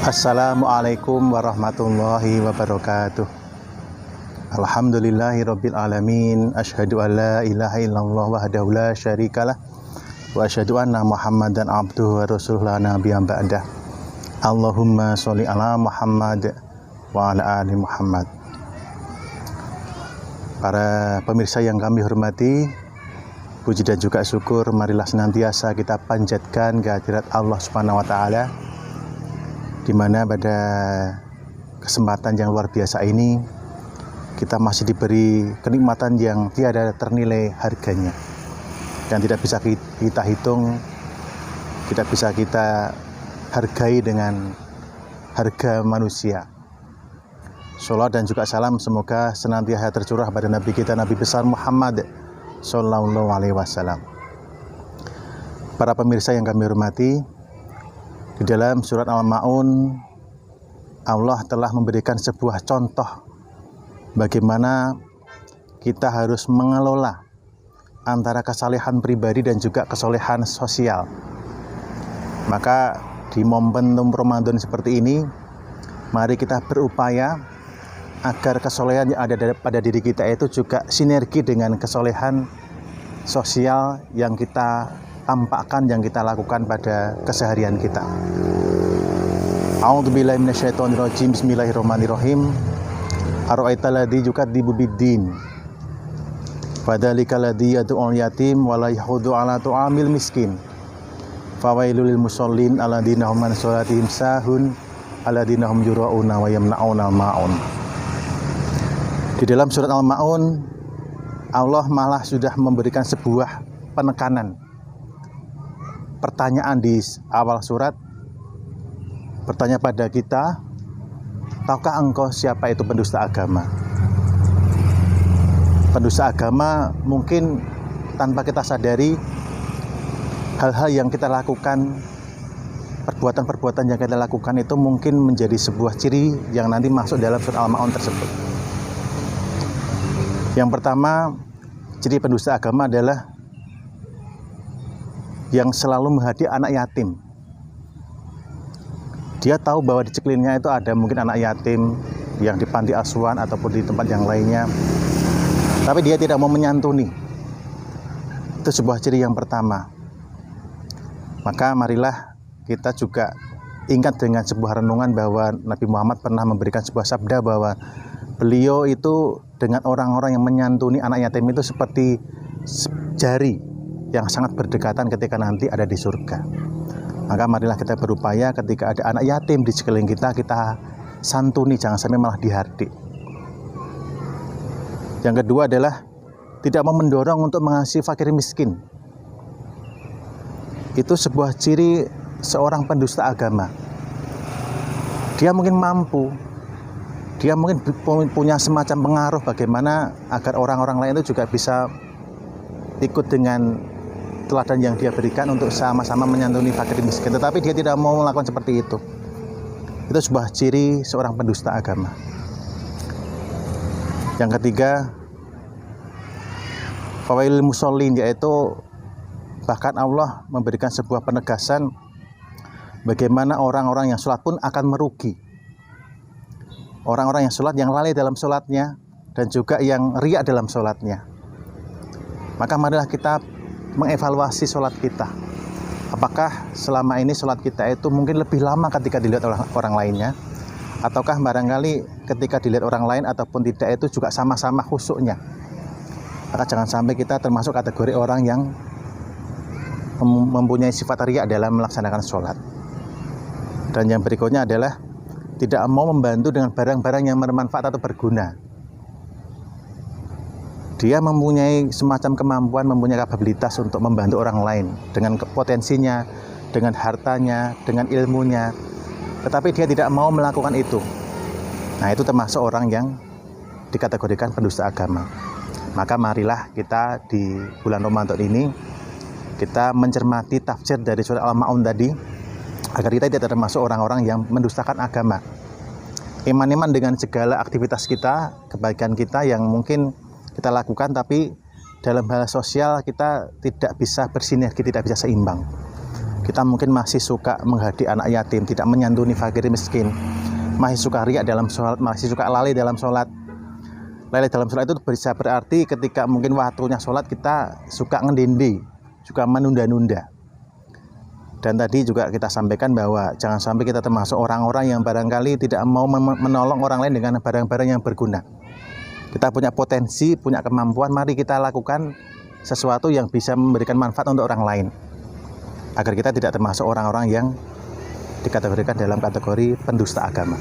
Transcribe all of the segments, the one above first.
Assalamualaikum warahmatullahi wabarakatuh. Alhamdulillahirabbil alamin. Asyhadu an la ilaha illallah wahdahu la syarikalah wa asyhadu anna Muhammadan abduhu wa rasuluhu la nabiyya ba'dah. Allahumma sholli ala Muhammad wa ala ali Muhammad. Para pemirsa yang kami hormati, puji dan juga syukur marilah senantiasa kita panjatkan kehadirat Allah Subhanahu wa taala, di mana pada kesempatan yang luar biasa ini kita masih diberi kenikmatan yang tiada ternilai harganya dan tidak bisa kita hitung, tidak bisa kita hargai dengan harga manusia. Sholawat dan juga salam semoga senantiasa tercurah pada Nabi kita, Nabi besar Muhammad Sallallahu Alaihi Wasallam. Para pemirsa yang kami hormati, di dalam surat Al-Ma'un, Allah telah memberikan sebuah contoh bagaimana kita harus mengelola antara kesalehan pribadi dan juga kesalehan sosial. Maka di momentum Ramadan seperti ini, mari kita berupaya agar kesolehan yang ada pada diri kita itu juga sinergi dengan kesolehan sosial yang kita tampakkan, yang kita lakukan pada keseharian kita. A'udzubillahi minasyaitonirrajim. Bismillahirrahmanirrahim. Ara'aital ladzi yukadzibu biddin. Fadzalikal ladzi yad'ul yatim wa la yahuddu 'ala tu'amil miskin. Fawailul lil musallin alladzina hum an sholatihim sahun alladzina hum yura'una wa yamna'una al-ma'un. Di dalam surat Al-Ma'un, Allah malah sudah memberikan sebuah penekanan. Pertanyaan di awal surat bertanya pada kita, tahukah engkau siapa itu pendusta agama? Pendusta agama mungkin tanpa kita sadari, hal-hal yang kita lakukan, perbuatan-perbuatan yang kita lakukan itu mungkin menjadi sebuah ciri yang nanti masuk dalam surat Al-Ma'un tersebut. Yang pertama, ciri pendusta agama adalah yang selalu menghadiah anak yatim. Dia tahu bahwa di sekelilingnya itu ada mungkin anak yatim yang di panti asuhan ataupun di tempat yang lainnya, tapi dia tidak mau menyantuni. Itu sebuah ciri yang pertama. Maka marilah kita juga ingat dengan sebuah renungan bahwa Nabi Muhammad pernah memberikan sebuah sabda bahwa beliau itu dengan orang-orang yang menyantuni anak yatim itu seperti jari yang sangat berdekatan ketika nanti ada di surga. Maka marilah kita berupaya ketika ada anak yatim di sekeliling kita, kita santuni, jangan sampai malah dihardik. Yang kedua adalah tidak mau mendorong untuk mengasihi fakir miskin. Itu sebuah ciri seorang pendusta agama. Dia mungkin mampu, dia mungkin punya semacam pengaruh bagaimana agar orang-orang lain itu juga bisa ikut dengan teladan yang dia berikan untuk sama-sama menyantuni fakir miskin, tetapi dia tidak mau melakukan seperti itu. Itu sebuah ciri seorang pendusta agama. Yang ketiga, fawailul musallin, yaitu bahkan Allah memberikan sebuah penegasan bagaimana orang-orang yang sholat pun akan merugi. Orang-orang yang sholat, yang lalai dalam sholatnya, dan juga yang riak dalam sholatnya. Maka marilah kita mengevaluasi sholat kita. Apakah selama ini sholat kita itu mungkin lebih lama ketika dilihat oleh orang lainnya, ataukah barangkali ketika dilihat orang lain ataupun tidak itu juga sama-sama khusyuknya. Maka jangan sampai kita termasuk kategori orang yang mempunyai sifat riya dalam melaksanakan sholat. Dan yang berikutnya adalah tidak mau membantu dengan barang-barang yang bermanfaat atau berguna. Dia mempunyai semacam kemampuan, mempunyai kapabilitas untuk membantu orang lain dengan potensinya, dengan hartanya, dengan ilmunya, tetapi dia tidak mau melakukan itu. Nah, itu termasuk orang yang dikategorikan pendusta agama. Maka marilah kita di bulan Ramadan ini kita mencermati tafsir dari surat Al-Ma'un tadi, agar kita tidak termasuk orang-orang yang mendustakan agama. Iman-iman dengan segala aktivitas kita, kebaikan kita yang mungkin kita lakukan, tapi dalam hal sosial kita tidak bisa bersinergi, tidak bisa seimbang. Kita mungkin masih suka menghadiah anak yatim, tidak menyantuni fakir miskin, masih suka riak dalam sholat, masih suka lalai dalam sholat. Lalai dalam sholat itu bisa berarti ketika mungkin waktunya sholat kita suka ngendindi, suka menunda-nunda. Dan tadi juga kita sampaikan bahwa jangan sampai kita termasuk orang-orang yang barangkali tidak mau menolong orang lain dengan barang-barang yang berguna. Kita punya potensi, punya kemampuan, mari kita lakukan sesuatu yang bisa memberikan manfaat untuk orang lain, agar kita tidak termasuk orang-orang yang dikategorikan dalam kategori pendusta agama.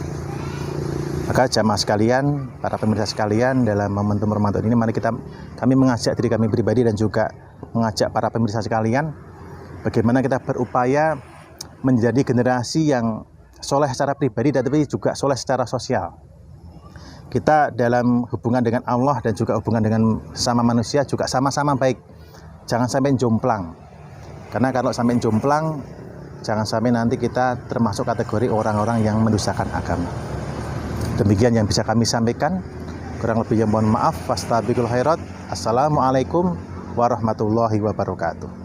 Maka jamaah sekalian, para pemirsa sekalian, dalam momentum Ramadan ini mari kami mengajak diri kami pribadi dan juga mengajak para pemirsa sekalian, bagaimana kita berupaya menjadi generasi yang soleh secara pribadi tapi juga soleh secara sosial. Kita dalam hubungan dengan Allah dan juga hubungan dengan sama manusia juga sama-sama baik. Jangan sampai jomplang. Karena kalau sampai jomplang, jangan sampai nanti kita termasuk kategori orang-orang yang mendustakan agama. Demikian yang bisa kami sampaikan. Kurang lebihnya mohon maaf. Fastabiqul khairat. Assalamualaikum warahmatullahi wabarakatuh.